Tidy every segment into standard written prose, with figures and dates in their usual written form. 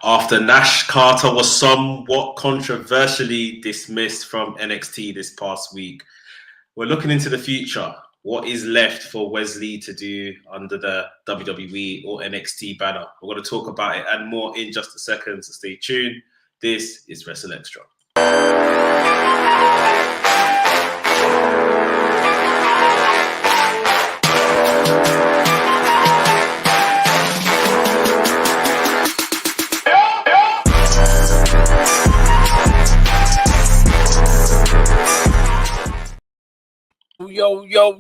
after Nash Carter was somewhat controversially dismissed from NXT this past week. We're looking into the future. What is left for Wesley to do under the WWE or NXT banner? We're going to talk about it and more in just a second, so stay tuned. This is WrstlXtra.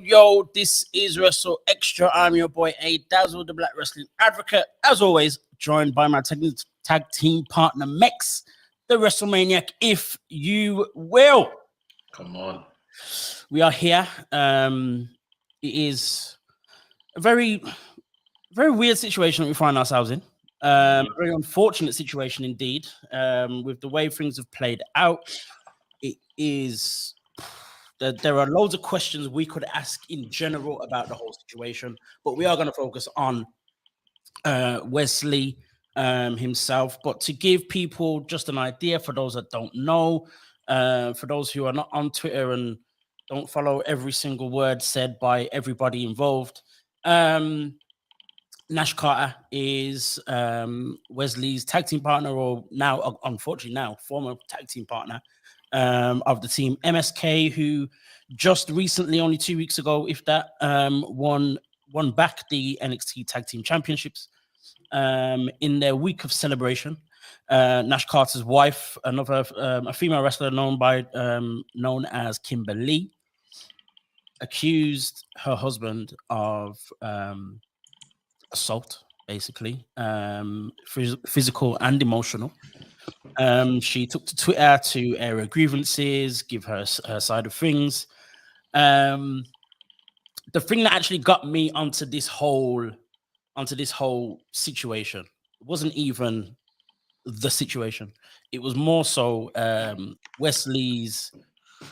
Yo, this is WrstlXtra. I'm your boy A Dazzle, the Black Wrestling Advocate. As always, joined by my tag team partner, Mex, the WrestleManiac, if you will. Come on. We are here. It is a very, very weird situation that we find ourselves in. Very unfortunate situation indeed. With the way things have played out, it is... There are loads of questions we could ask in general about the whole situation, but we are going to focus on Wesley himself. But to give people just an idea, for those that don't know, for those who are not on Twitter and don't follow every single word said by everybody involved, Nash Carter is Wesley's tag team partner, or now, unfortunately, former tag team partner of the team MSK, who just recently, only 2 weeks ago, if that, won back the NXT Tag Team Championships in their week of celebration. Nash Carter's wife, a female wrestler known as Kimberly, accused her husband of assault, basically, physical and emotional. She took to Twitter to air her grievances, give her side of things. The thing that actually got me onto this whole situation wasn't even the situation. It was more so Wesley's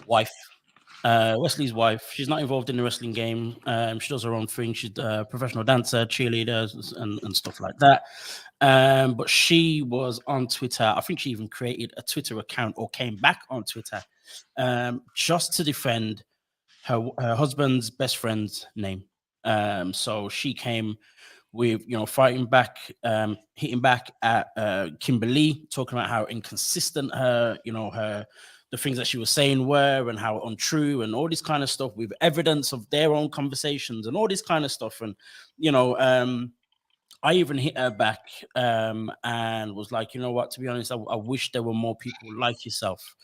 wife. Wesley's wife. She's not involved in the wrestling game. She does her own thing. She's a professional dancer, cheerleader, and stuff like that. But she was on Twitter. I think she even created a Twitter account or came back on Twitter just to defend her husband's best friend's name. So she came with, fighting back, hitting back at Kimberly, talking about how inconsistent the things that she was saying were, and how untrue, and all this kind of stuff, with evidence of their own conversations and all this kind of stuff. And I even hit her back and was like, you know what, to be honest, I wish there were more people like yourself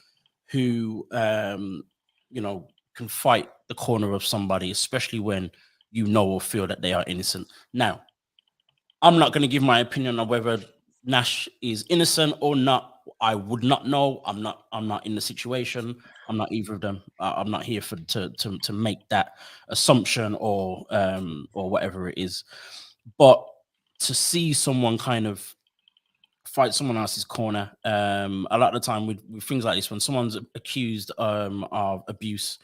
who can fight the corner of somebody, especially when you know or feel that they are innocent. Now, I'm not going to give my opinion on whether Nash is innocent or not. I would not know. I'm not in the situation. I'm not either of them. I'm not here to make that assumption or whatever it is. But to see someone kind of fight someone else's corner, a lot of the time with things like this, when someone's accused of abuse,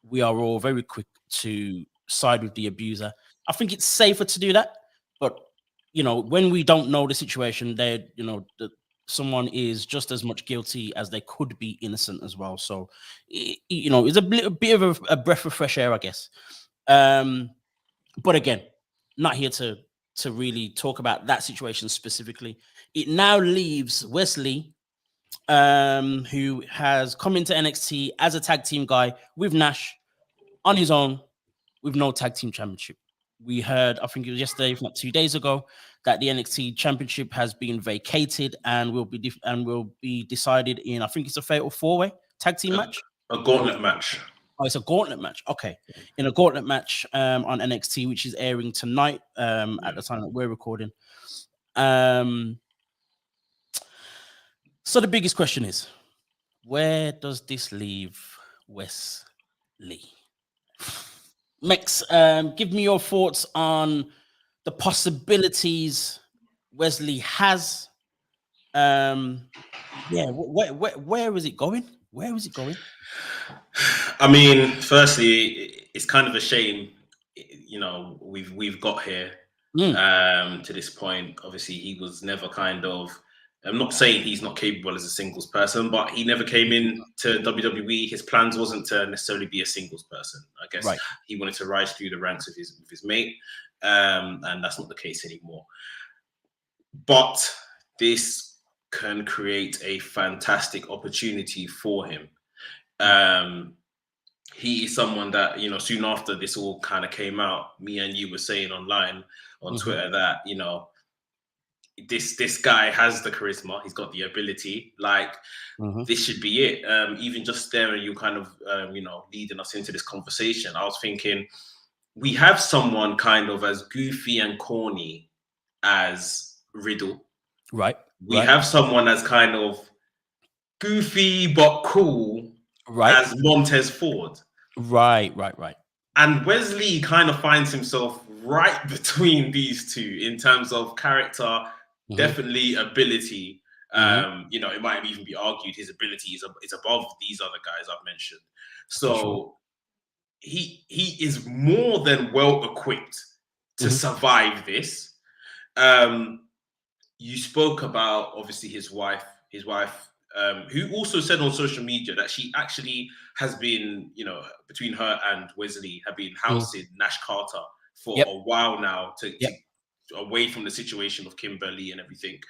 we are all very quick to side with the abuser. I think it's safer to do that, but when we don't know the situation, someone is just as much guilty as they could be innocent as well. So, it's a bit of a breath of fresh air, I guess. But again, not here to really talk about that situation specifically. It now leaves Wesley, who has come into NXT as a tag team guy with Nash on his own, with no tag team championship. We heard, I think it was yesterday, if not 2 days ago, that the NXT championship has been vacated and will be decided in, I think it's a fatal 4-way tag team match. A gauntlet match. Oh, it's a gauntlet match. Okay, in a gauntlet match on NXT, which is airing tonight at the time that we're recording. So the biggest question is, where does this leave Wesley? Mex, give me your thoughts on the possibilities Wesley has. Where is it going? Where is it going? I mean, firstly, it's kind of a shame, we've got here to this point. Obviously, he was never kind of I'm not saying he's not capable as a singles person, but he never came in to WWE. His plans wasn't to necessarily be a singles person. I guess Right. he wanted to rise through the ranks with his mate, and that's not the case anymore. But this can create a fantastic opportunity for him. He is someone that, you know, soon after this all kind of came out, me and you were saying online on Twitter that, you know, this guy has the charisma, he's got the ability, like this should be it. Even just there, you kind of you know, leading us into this conversation, I was thinking we have someone kind of as goofy and corny as Riddle. Right. We have someone as kind of goofy but cool as Montez Ford. Right. And Wesley kind of finds himself right between these two in terms of character, definitely ability. You know, it might even be argued his ability is above these other guys I've mentioned. So he is more than well equipped to survive this. You spoke about obviously his wife, who also said on social media that she actually has been, you know, between her and Wesley, have been housing Nash Carter for a while now to away from the situation of Kimberly and everything.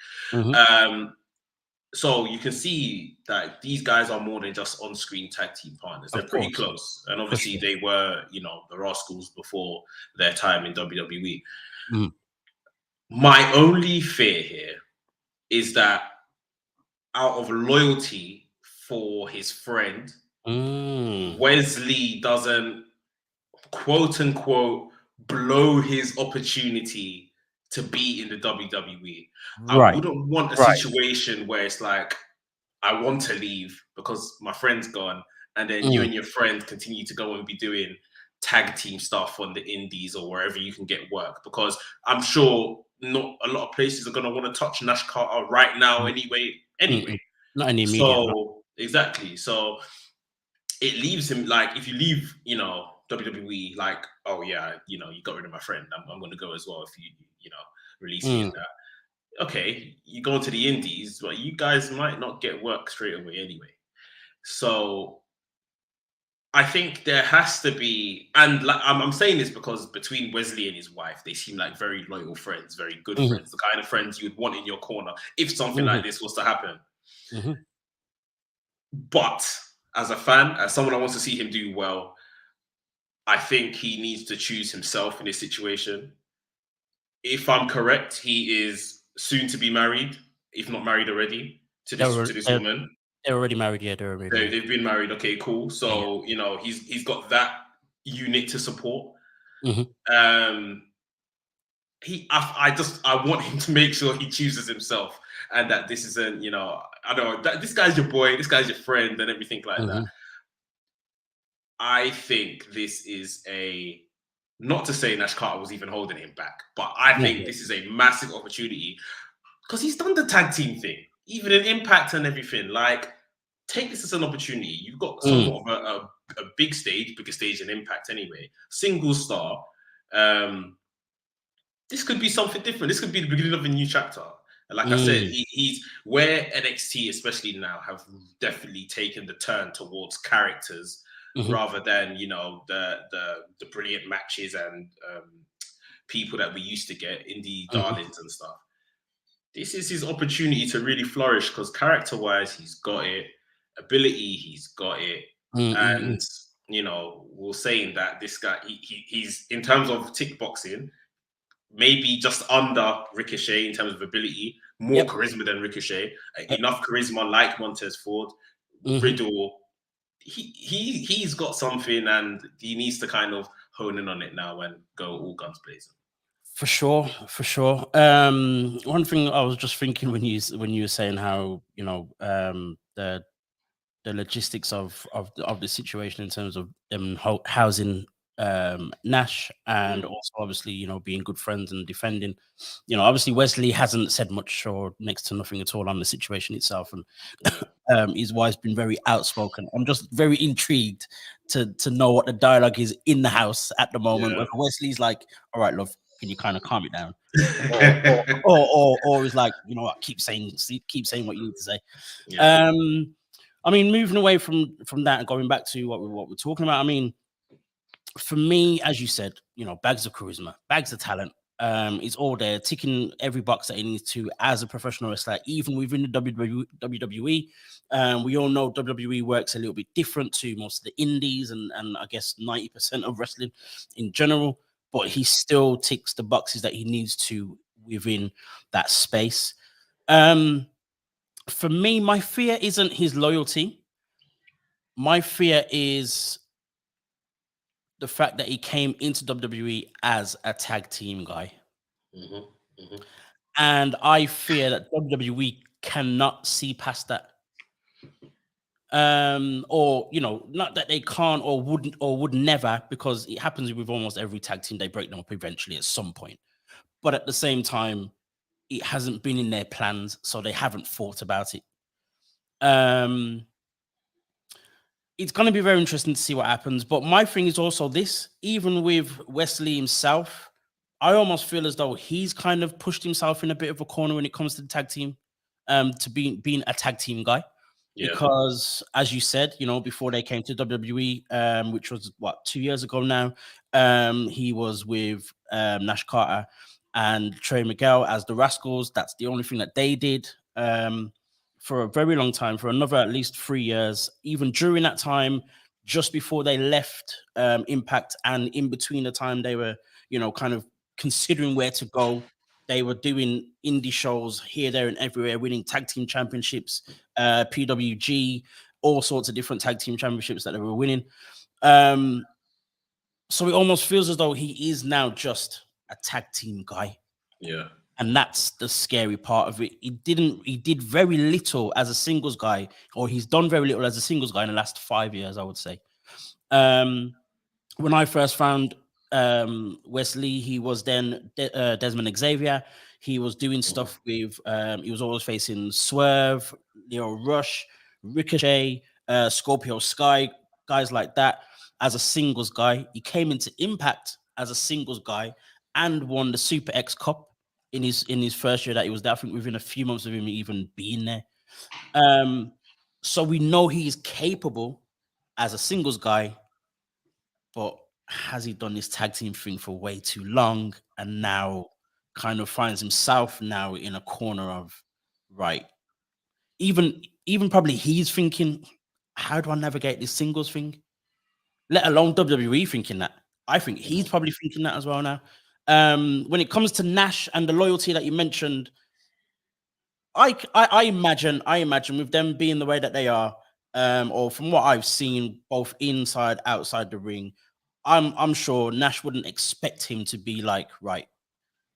So you can see that these guys are more than just on-screen tag team partners. They're pretty close. And obviously they were, you know, the Rascals before their time in WWE. My only fear here is that out of loyalty for his friend, Wesley doesn't, quote unquote, blow his opportunity to be in the WWE. I wouldn't want a situation where it's like, I want to leave because my friend's gone, and then you and your friend continue to go and be doing tag team stuff on the indies or wherever you can get work, because I'm sure not a lot of places are going to want to touch Nash Carter right now anyway. Not any media. So exactly. So it leaves him like, if you leave, you know, WWE, like, oh yeah, you know, you got rid of my friend, I'm going to go as well if you know, release me in that. Okay, you go into the indies, but you guys might not get work straight away anyway. So I think there has to be, and like, I'm saying this because between Wesley and his wife, they seem like very loyal friends, very good friends, the kind of friends you would want in your corner if something like this was to happen. But as a fan, as someone that wants to see him do well, I think he needs to choose himself in this situation. If I'm correct, he is soon to be married, if not married already, to this woman. They're already married, yeah. They've been married. Okay, cool. So you know, he's got that unit to support. I want him to make sure he chooses himself, and that this isn't, you know, I don't know, that this guy's your boy, this guy's your friend, and everything like that. I think this is not to say Nash Carter was even holding him back, but I think this is a massive opportunity because he's done the tag team thing, even in Impact and everything. Like, take this as an opportunity. You've got somewhat of a big stage, bigger stage in Impact anyway. Single star. This could be something different. This could be the beginning of a new chapter. And like I said, he's where NXT, especially now, have definitely taken the turn towards characters rather than, you know, the brilliant matches and people that we used to get, indie darlings and stuff. This is his opportunity to really flourish because character-wise, he's got it. Ability, he's got it. And, you know, we're saying that this guy, he's, in terms of tick boxing, maybe just under Ricochet in terms of ability, more charisma than Ricochet, enough charisma like Montez Ford, Riddle. He's got something, and he needs to kind of hone in on it now and go all guns blazing. For sure. One thing I was just thinking when you were saying how, you know, the logistics of the situation in terms of them housing Nash and also obviously, you know, being good friends and defending, you know, obviously Wesley hasn't said much or next to nothing at all on the situation itself, and his wife's been very outspoken. I'm just very intrigued to know what the dialogue is in the house at the moment. Whether Wesley's like, all right, love, can you kind of calm it down? Or is like, you know what, keep saying what you need to say. Yeah. I mean, moving away from that and going back to what we're talking about. I mean, for me, as you said, you know, bags of charisma, bags of talent. It's all there, ticking every box that it needs to as a professional wrestler, even within the WWE. We all know WWE works a little bit different to most of the indies and I guess 90% of wrestling in general, but he still ticks the boxes that he needs to within that space. For me, my fear isn't his loyalty. My fear is the fact that he came into WWE as a tag team guy. And I fear that WWE cannot see past that. Or, you know, not that they can't or wouldn't or would never, because it happens with almost every tag team. They break them up eventually at some point. But at the same time, it hasn't been in their plans, so they haven't thought about it. It's going to be very interesting to see what happens. But my thing is also this, even with Wesley himself, I almost feel as though he's kind of pushed himself in a bit of a corner when it comes to the tag team, to being a tag team guy. Yeah. Because as you said, you know, before they came to WWE, which was what, 2 years ago now, he was with Nash Carter and Trey Miguel as the Rascals. That's the only thing that they did. For a very long time, for another at least 3 years. Even during that time, just before they left Impact and in between the time they were, you know, kind of considering where to go, they were doing indie shows here, there, and everywhere, winning tag team championships, PWG, all sorts of different tag team championships that they were winning. So it almost feels as though he is now just a tag team guy. Yeah. And that's the scary part of it. He did very little as a singles guy, or he's done very little as a singles guy in the last 5 years, I would say. When I first found Wesley, he was then Desmond Xavier. He was doing stuff with, he was always facing Swerve, Leo Rush, Ricochet, Scorpio Sky, guys like that as a singles guy. He came into Impact as a singles guy and won the Super X Cup in his first year that he was there. I think within a few months of him even being there. So we know he's capable as a singles guy, but has he done this tag team thing for way too long and now kind of finds himself now in a corner of, right, even probably he's thinking, how do I navigate this singles thing? Let alone WWE thinking that. I think he's probably thinking that as well now. When it comes to Nash and the loyalty that you mentioned, I imagine with them being the way that they are, or from what I've seen, both inside, outside the ring, I'm sure Nash wouldn't expect him to be like, right,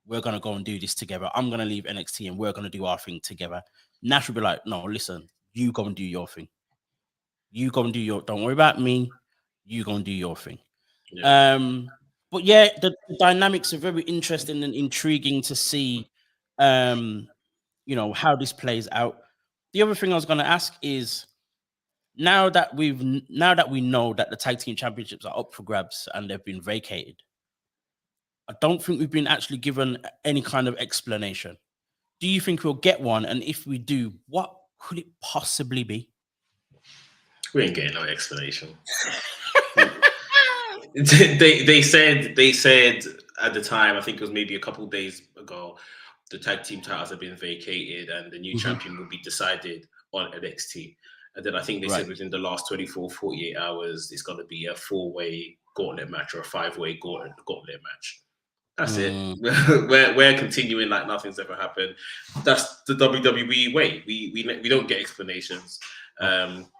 we're gonna go and do this together. I'm gonna leave NXT and we're gonna do our thing together. Nash would be like, no, listen, you go and do your thing. You go and do your. Don't worry about me. You go and do your thing. Yeah. But yeah, the dynamics are very interesting and intriguing to see, you know, how this plays out. The other thing I was going to ask is, now that we know that the tag team championships are up for grabs and they've been vacated, I don't think we've been actually given any kind of explanation. Do you think we'll get one? And if we do, what could it possibly be? We ain't getting no explanation. They said at the time, I think it was maybe a couple of days ago, the tag team titles have been vacated and the new champion will be decided on NXT. And then I think they said within the last 24, 48 hours, it's going to be a 4-way gauntlet match or a 5-way gauntlet match. That's it. We're continuing like nothing's ever happened. That's the WWE way. We don't get explanations.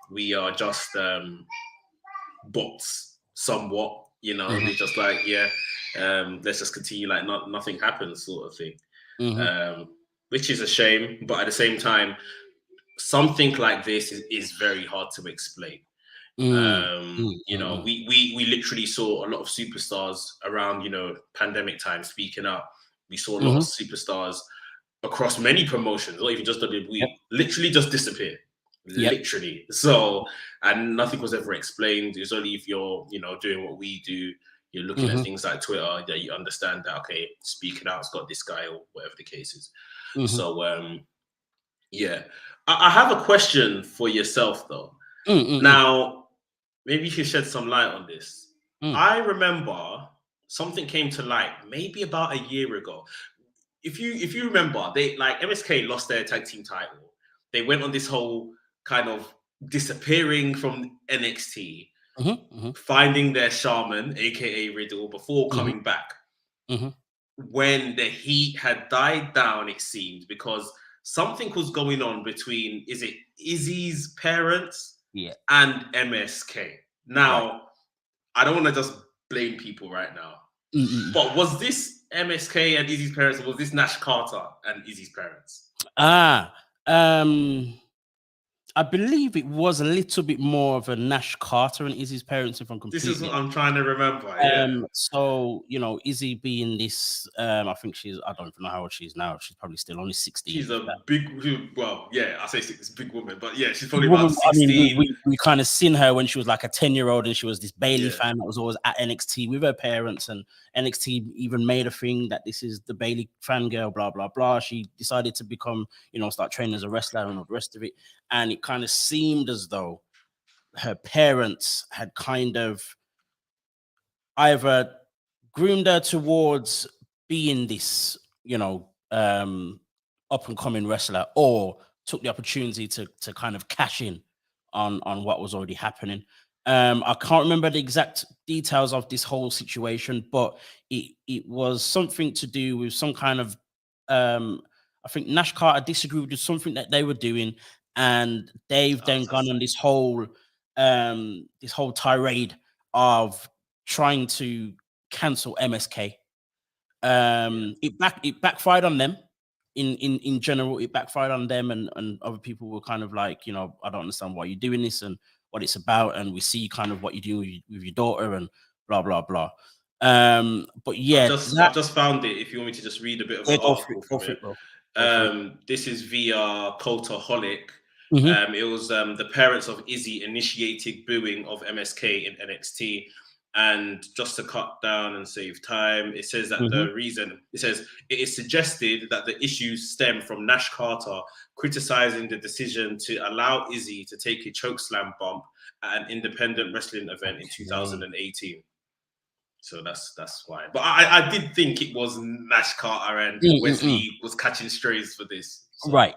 We are just bots somewhat. You know, we're just like, let's just continue like nothing happens sort of thing. Which is a shame, but at the same time, something like this is very hard to explain. You know, we literally saw a lot of superstars around, you know, pandemic time speaking up. We saw a lot of superstars across many promotions, or even just WWE, literally just disappear. Literally. So, and nothing was ever explained. It's only if you're, you know, doing what we do, you're looking at things like Twitter, that you understand that, okay, speaking out's got this guy or whatever the case is. So, yeah. I have a question for yourself, though. Now, maybe you should shed some light on this. I remember something came to light maybe about a year ago. If you remember, they like MSK lost their tag team title. They went on this whole kind of disappearing from NXT, finding their shaman, aka Riddle, before coming back. When the heat had died down, it seemed, because something was going on between, is it Izzy's parents and MSK? Now, I don't want to just blame people right now, but was this MSK and Izzy's parents, or was this Nash Carter and Izzy's parents? I believe it was a little bit more of a Nash Carter and Izzy's parents, if I'm completely. This is what I'm trying to remember. So, you know, Izzy being this, I think I don't even know how old she is now. She's probably still only 16. She's a big, well, yeah, I say it's a big woman, but yeah, she's probably about 16. I mean, we kind of seen her when she was like a 10-year-old, and she was this Bailey fan that was always at NXT with her parents, and NXT even made a thing that this is the Bailey fangirl, blah, blah, blah. She decided to become, you know, start training as a wrestler and all the rest of it. And it kind of seemed as though her parents had kind of either groomed her towards being this, you know, up and coming wrestler, or took the opportunity to kind of cash in on what was already happening. I can't remember the exact details of this whole situation, but it was something to do with some kind of I think Nash Carter disagreed with something that they were doing, and they've then gone on this whole tirade of trying to cancel MSK. It backfired on them. In general, it backfired on them, and other people were kind of like, you know, I don't understand why you're doing this and what it's about, and we see kind of what you do with your daughter and blah blah blah. But yeah, I've just found it. If you want me to just read a bit of an article from it. This is via Cultaholic. It was the parents of Izzy initiated booing of MSK in NXT. And just to cut down and save time, it says that the reason, it says, it is suggested that the issues stem from Nash Carter criticizing the decision to allow Izzy to take a chokeslam bump at an independent wrestling event in 2018. So that's why. But I did think it was Nash Carter and Wesley was catching strays for this. So. Right.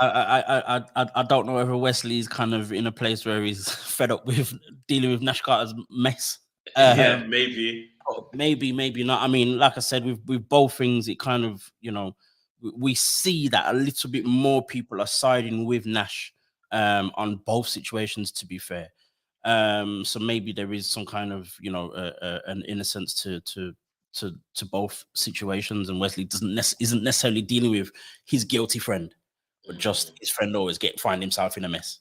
I don't know whether Wesley's kind of in a place where he's fed up with dealing with Nash Carter's mess. Yeah, maybe not. I mean, like I said, with both things, it kind of, you know, we see that a little bit more people are siding with Nash on both situations, to be fair. So maybe there is some kind of, you know, an innocence to both situations, and Wesley isn't necessarily dealing with his guilty friend, but just his friend always find himself in a mess.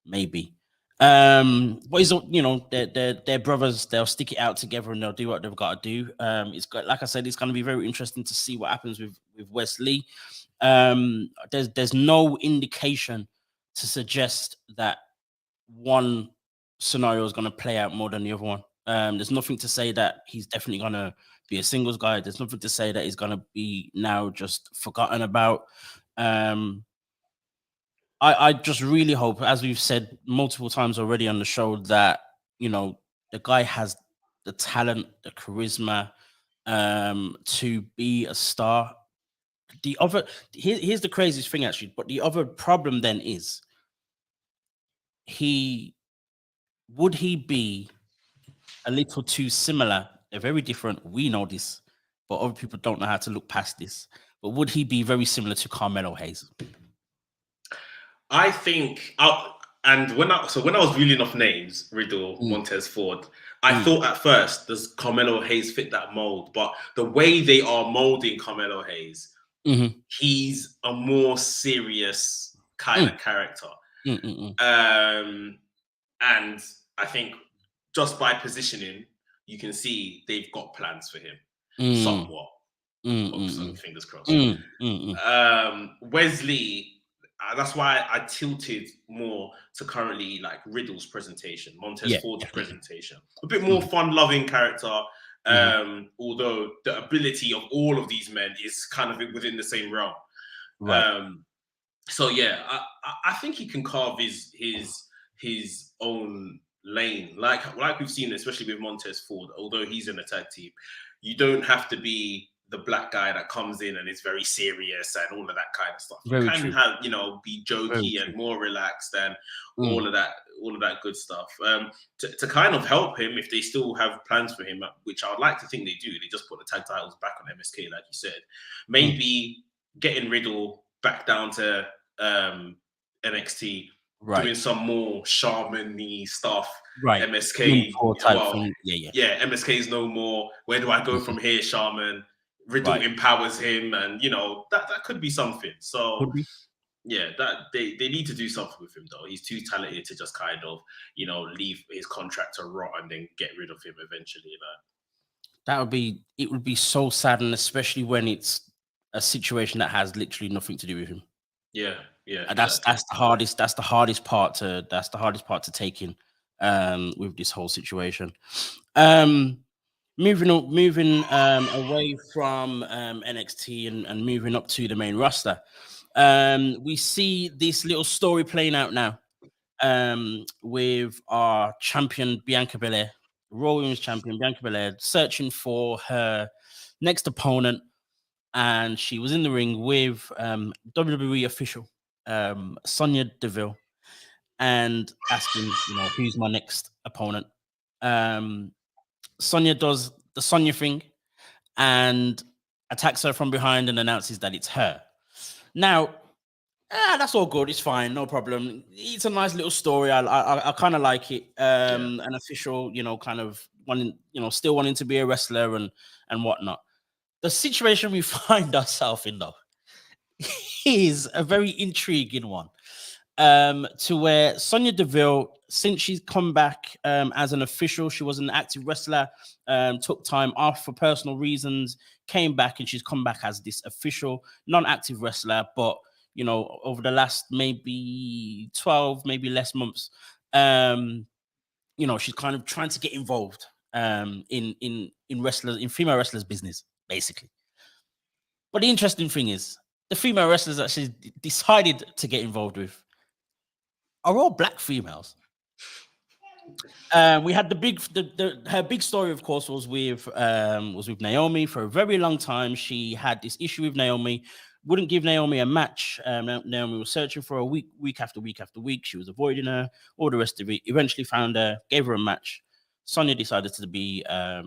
Maybe. But he's, you know, they're brothers. They'll stick it out together and they'll do what they've got to do. It's got, like I said, it's going to be very interesting to see what happens with Wesley. There's no indication to suggest that one scenario is going to play out more than the other one. There's nothing to say that he's definitely going to be a singles guy. There's nothing to say that he's going to be now just forgotten about. I just really hope, as we've said multiple times already on the show, that, you know, the guy has the talent, the charisma to be a star. Here's the craziest thing, actually, but the other problem then is, would he be a little too similar? They're very different. We know this, but other people don't know how to look past this. But would he be very similar to Carmelo Hayes? I think, and when I was reeling off names, Riddle, Montez Ford, I thought at first, does Carmelo Hayes fit that mold? But the way they are molding Carmelo Hayes, he's a more serious kind of character. And I think just by positioning, you can see they've got plans for him somewhat. Fingers crossed. Wesley, that's why I tilted more to currently like Riddle's presentation, Montez Ford's presentation. A bit more fun-loving character. Although the ability of all of these men is kind of within the same realm. Right. So yeah, I think he can carve his own lane, like we've seen, especially with Montez Ford. Although he's in a tag team, you don't have to be the black guy that comes in and is very serious and all of that kind of stuff. Very you can true. have, be jokey and more relaxed and all of that good stuff. To kind of help him if they still have plans for him, which I would like to think they do. They just put the tag titles back on MSK, like you said. Maybe getting Riddle back down to NXT, doing some more shaman-y stuff. Right. MSK, MSK's no more. Where do I go from here, Shaman? Riddle empowers him, and that could be something. So that they need to do something with him, though. He's too talented to just kind of leave his contract to rot and then get rid of him eventually. It would be so sad, and especially when it's a situation that has literally nothing to do with him. Yeah. And that's the hardest part to take in with this whole situation. Moving away from NXT and moving up to the main roster, we see this little story playing out now with our champion Bianca Belair, Raw Women's Champion Bianca Belair, searching for her next opponent, and she was in the ring with WWE official Sonya Deville, and asking, who's my next opponent. Sonya does the Sonya thing and attacks her from behind and announces that it's her. Now, that's all good. It's fine. No problem. It's a nice little story. I kind of like it. An official, kind of wanting, still wanting to be a wrestler and whatnot. The situation we find ourselves in, though, is a very intriguing one. To where Sonya Deville, since she's come back as an official, she was an active wrestler, took time off for personal reasons, came back, and she's come back as this official non-active wrestler. But over the last maybe 12, maybe less months, she's kind of trying to get involved in wrestlers, in female wrestlers' business, basically. But the interesting thing is, the female wrestlers that she's decided to get involved with are all black females. We had her big story, of course, was with Naomi. For a very long time, she had this issue with Naomi, wouldn't give Naomi a match. Naomi was searching for a week after week after week. She was avoiding her, all the rest of it. Eventually found her, gave her a match. Sonya decided to be, a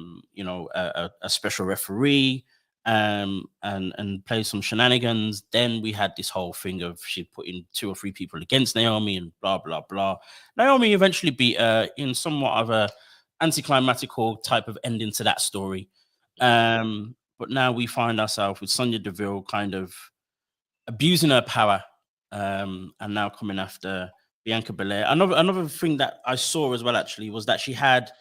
special referee, and play some shenanigans. Then we had this whole thing of she putting 2 or 3 people against Naomi and blah, blah, blah. Naomi eventually beat her in somewhat of a anticlimactical type of ending to that story. But now we find ourselves with Sonya Deville kind of abusing her power, and now coming after Bianca Belair. Another thing that I saw as well, actually, was that she had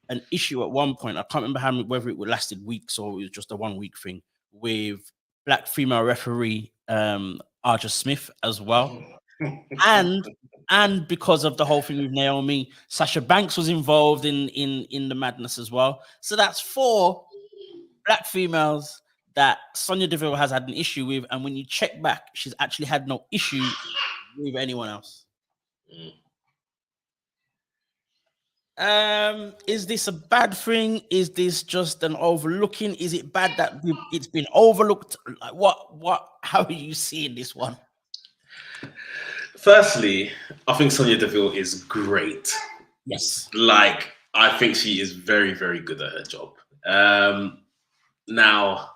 an issue at one point. I can't remember whether it lasted weeks or it was just a 1 week thing, with black female referee Arja Smith as well. And because of the whole thing with Naomi, Sasha Banks was involved in the madness as well. So that's 4 black females that Sonya Deville has had an issue with, and when you check back, she's actually had no issue with anyone else. Is this a bad thing? Is this just an overlooking? Is it bad that it's been overlooked? Like how are you seeing this one? Firstly, I think Sonya Deville is great. Yes. Like, I think she is very, very good at her job. Now,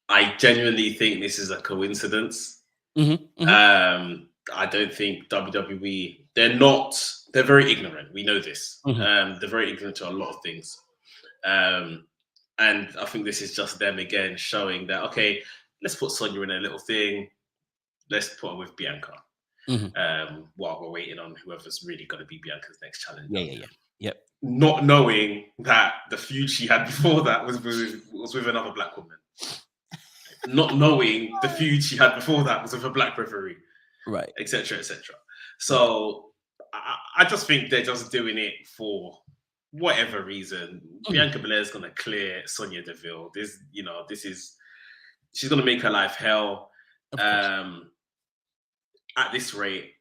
I genuinely think this is a coincidence. I don't think WWE, they're very ignorant. We know this. They're very ignorant to a lot of things. And I think this is just them again showing that, okay, let's put Sonya in a little thing. Let's put her with Bianca. While we're waiting on whoever's really going to be Bianca's next challenger. Yep. Not knowing that the feud she had before that was with another black woman. Not knowing the feud she had before that was with a black referee. Right. etc., etc. So I just think they're just doing it for whatever reason. Bianca Belair's gonna clear Sonya Deville. She's gonna make her life hell. Of course. At this rate,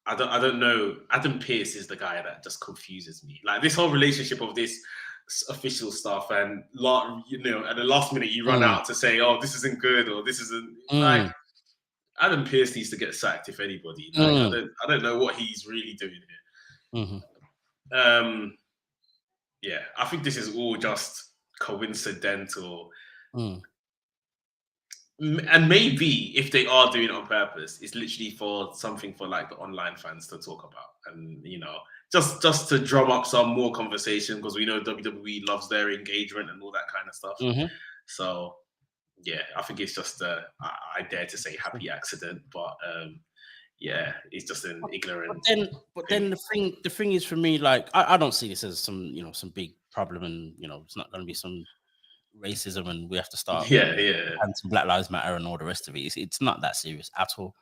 I don't know. Adam Pearce is the guy that just confuses me. Like this whole relationship of this official stuff, and at the last minute you run out to say, "Oh, this isn't good," or "This isn't like." Adam Pearce needs to get sacked if anybody. Like I don't know what he's really doing here. Yeah, I think this is all just coincidental. And maybe if they are doing it on purpose, it's literally for something for like the online fans to talk about, and just to drum up some more conversation, because we know WWE loves their engagement and all that kind of stuff. So yeah, I think it's just I dare to say happy accident, but yeah, it's just an ignorant. But then the thing is, for me, like I don't see this as some big problem, and it's not going to be some racism and we have to start and some Black Lives Matter and all the rest of it. It's not that serious at all.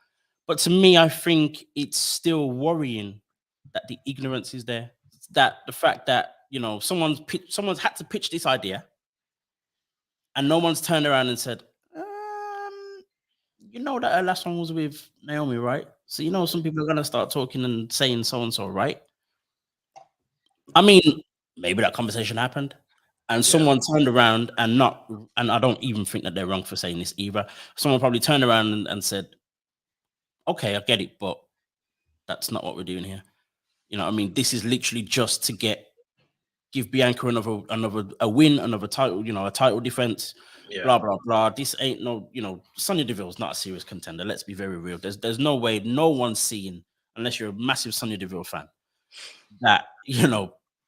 But to me, I think it's still worrying that the ignorance is there. That the fact that someone's had to pitch this idea, and no one's turned around and said, that her last one was with Naomi, right? So some people are gonna start talking and saying so and so, right? I mean, maybe that conversation happened. And someone turned around and I don't even think that they're wrong for saying this either. Someone probably turned around and said, okay, I get it, but that's not what we're doing here. You know what I mean? This is literally just to give Bianca a win, another title, a title defense, blah, blah, blah. This ain't Sonya Deville's not a serious contender. Let's be very real. There's no way no one's seeing, unless you're a massive Sonya Deville fan, that,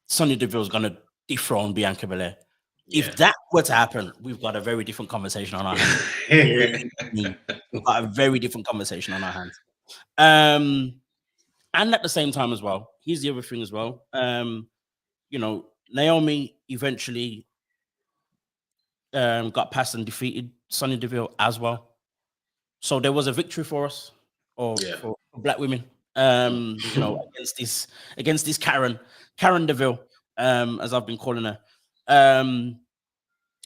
Sonya Deville's going to dethrone Bianca Belair. If that were to happen, we've got a very different conversation on our hands. We've got a very different conversation on our hands. And at the same time as well, here's the other thing as well. Naomi eventually got past and defeated Sonya Deville as well. So there was a victory for us, for Black women, against this Karen Deville, as I've been calling her.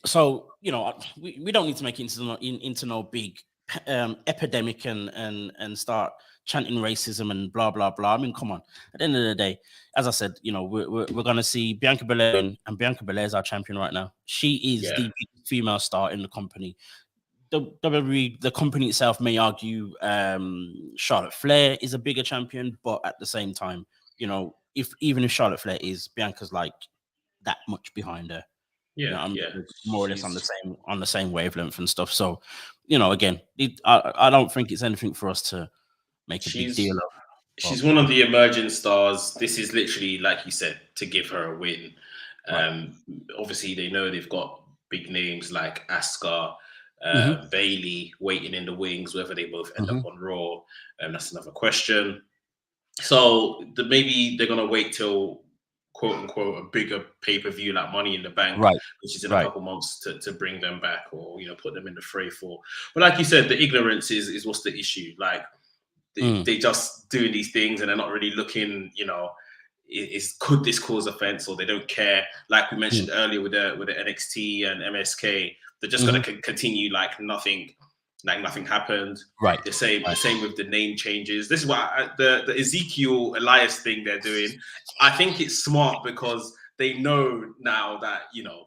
So we don't need to make it into no big epidemic and start chanting racism and blah blah blah. I mean, come on. At the end of the day, as I said, we're gonna see Bianca Belair, and Bianca Belair is our champion right now. She is the female star in the company. The company itself may argue Charlotte Flair is a bigger champion, but at the same time, even if Charlotte Flair is, Bianca's like that much behind her. More or less on the same wavelength and stuff. So, again, I don't think it's anything for us to make a big deal of. She's one of the emerging stars. This is literally, like you said, to give her a win. Obviously, they know they've got big names like Asuka, Bailey waiting in the wings, whether they both end up on Raw, and that's another question. So maybe they're gonna wait till quote unquote a bigger pay-per-view like Money in the Bank, which is in a couple months to bring them back, or put them in the fray for. But like you said, the ignorance is what's the issue. Like they just doing these things and they're not really looking, could this cause offense, or they don't care. Like we mentioned earlier with the NXT and MSK, they're just gonna continue like nothing happened. Right. The same with the name changes. This is what the Ezekiel Elias thing they're doing. I think it's smart because they know now that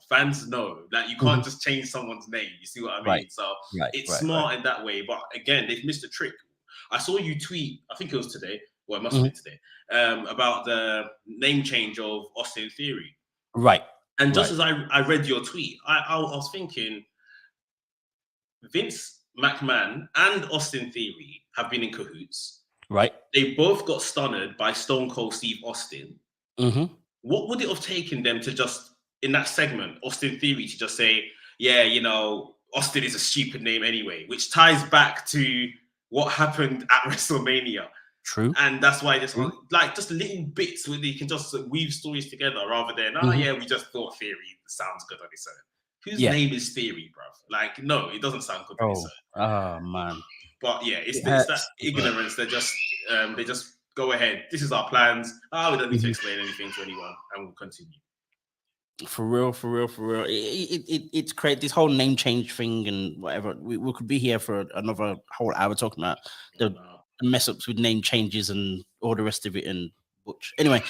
fans know that you can't just change someone's name. You see what I mean? Right. So it's smart in that way. But again, they've missed a trick. I saw you tweet, I think it was today, well, it must have been today, about the name change of Austin Theory. Right. And just as I read your tweet, I was thinking, Vince McMahon and Austin Theory have been in cahoots. Right. They both got stunned by Stone Cold Steve Austin. What would it have taken them to just, in that segment, Austin Theory to just say, Austin is a stupid name anyway, which ties back to what happened at WrestleMania. True. And that's why there's like just little bits where they can just weave stories together rather than, we just thought Theory sounds good on its own. Whose name is Theory, bro? Like, no, it doesn't sound good on its own. Oh, man. But yeah, it's that ignorance. They just go ahead. This is our plans. We don't need to explain anything to anyone, and we'll continue. For real. It's create this whole name change thing and whatever. We could be here for another whole hour talking about the mess ups with name changes and all the rest of it. And butch. Anyway,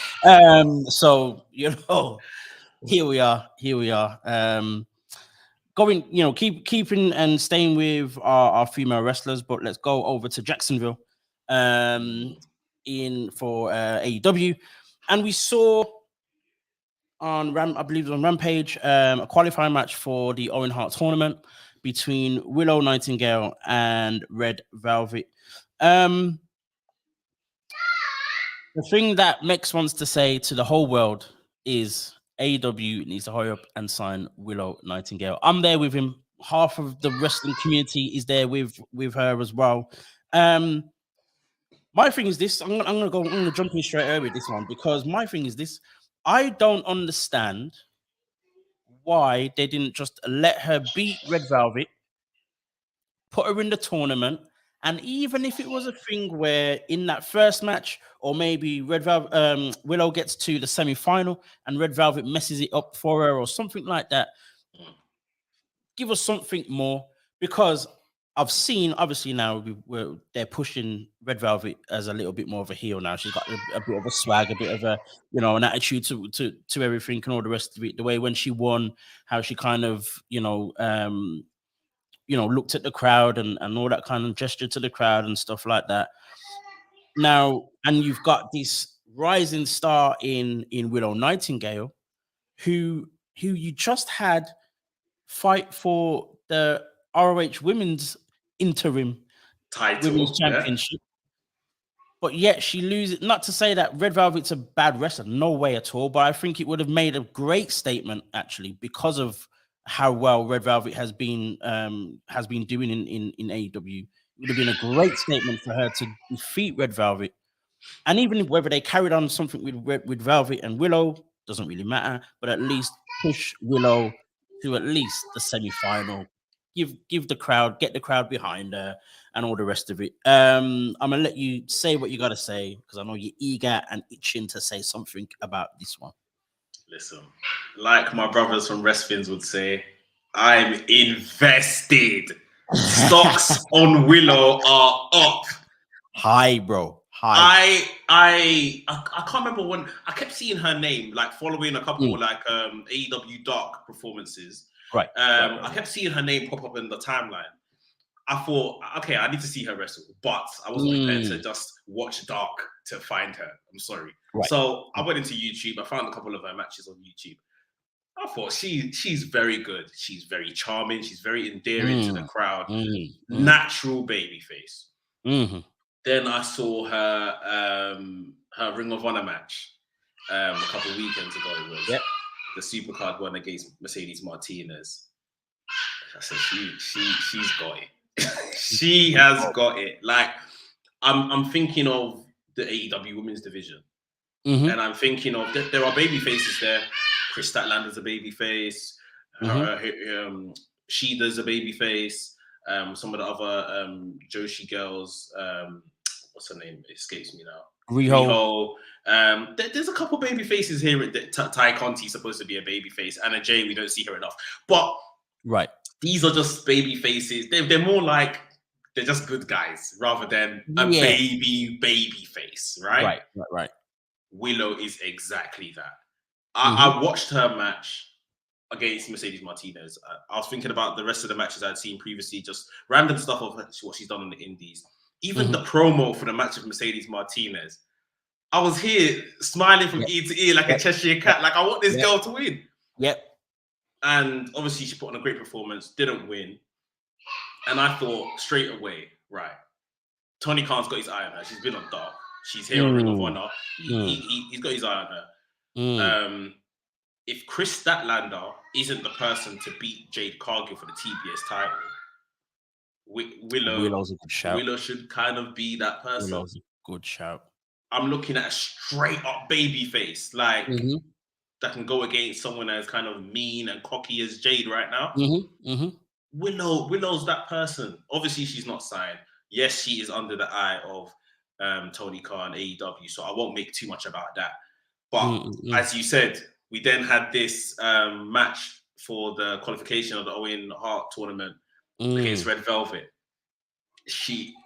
so here we are. Going, keeping and staying with our female wrestlers, but let's go over to Jacksonville, for AEW, and we saw on I believe it was on Rampage, a qualifying match for the Owen Hart tournament between Willow Nightingale and Red Velvet. The thing that Mex wants to say to the whole world is AEW needs to hurry up and sign Willow Nightingale. I'm there with him. Half of the wrestling community is there with her as well. My thing is this. I'm gonna jump in straight away with this one, because my thing is this. I don't understand why they didn't just let her beat Red Velvet, put her in the tournament, and even if it was a thing where in that first match, or maybe Willow gets to the semi-final and Red Velvet messes it up for her or something like that, give us something more, because I've seen, obviously now they're pushing Red Velvet as a little bit more of a heel now. She's got a bit of a swag, a bit of a, an attitude to everything and all the rest of it. The way when she won, how she kind of, looked at the crowd and all that kind of gesture to the crowd and stuff like that. Now, and you've got this rising star in Willow Nightingale, who you just had fight for the ROH Women's Interim title, Women's Championship, but yet she loses. Not to say that Red Velvet's a bad wrestler, no way at all, but I think it would have made a great statement actually, because of how well Red Velvet has been doing in AEW. It would have been a great statement for her to defeat Red Velvet, and even whether they carried on something with Velvet and Willow doesn't really matter, but at least push Willow to at least the semi-final. Give the crowd, get the crowd behind her, and all the rest of it. I'm gonna let you say what you gotta say, because I know you're eager and itching to say something about this one. Listen, like my brothers from Wrestfins would say, I'm invested. Stocks on Willow are up. High, bro. High. I can't remember when I kept seeing her name, like following a couple like AEW Dark performances. Right. I kept seeing her name pop up in the timeline. I thought, okay, I need to see her wrestle, but I wasn't prepared to just watch Dark to find her. I'm sorry. Right. So I went into YouTube. I found a couple of her matches on YouTube. I thought she's very good. She's very charming. She's very endearing to the crowd. Natural baby face. Then I saw her Ring of Honor match a couple of weekends ago. It was the Supercard one against Mercedes Martinez. I said she's got it. She has got it. Like I'm thinking of the AEW Women's Division, and I'm thinking of there are baby faces there. Chris Statlander's a baby face. Shida's a baby face. Some of the other Joshi girls. What's her name? It escapes me now. Riho. There's a couple baby faces here. Ty Conti's supposed to be a baby face. Anna Jay, we don't see her enough. But these are just baby faces. They're more like they're just good guys rather than a baby face, right? Right. Willow is exactly that. I watched her match against Mercedes Martinez. I was thinking about the rest of the matches I'd seen previously, just random stuff of what she's done on the indies. Even the promo for the match of Mercedes Martinez, I was here smiling from ear to ear like a Cheshire cat. Like, I want this girl to win. And obviously she put on a great performance, didn't win. And I thought straight away, right, Tony Khan's got his eye on her. She's been on Dark. She's here on Ring of Honor. He's got his eye on her. If Chris Statlander isn't the person to beat Jade Cargill for the TBS title, Willow's a good shout. Willow should kind of be that person. Willow's a good shout. I'm looking at a straight up baby face, like that can go against someone as kind of mean and cocky as Jade right now. Willow's that person. Obviously, she's not signed. yes, she is under the eye of Tony Khan, AEW, so I won't make too much about that. But as you said, we then had this match for the qualification of the Owen Hart tournament against Red Velvet.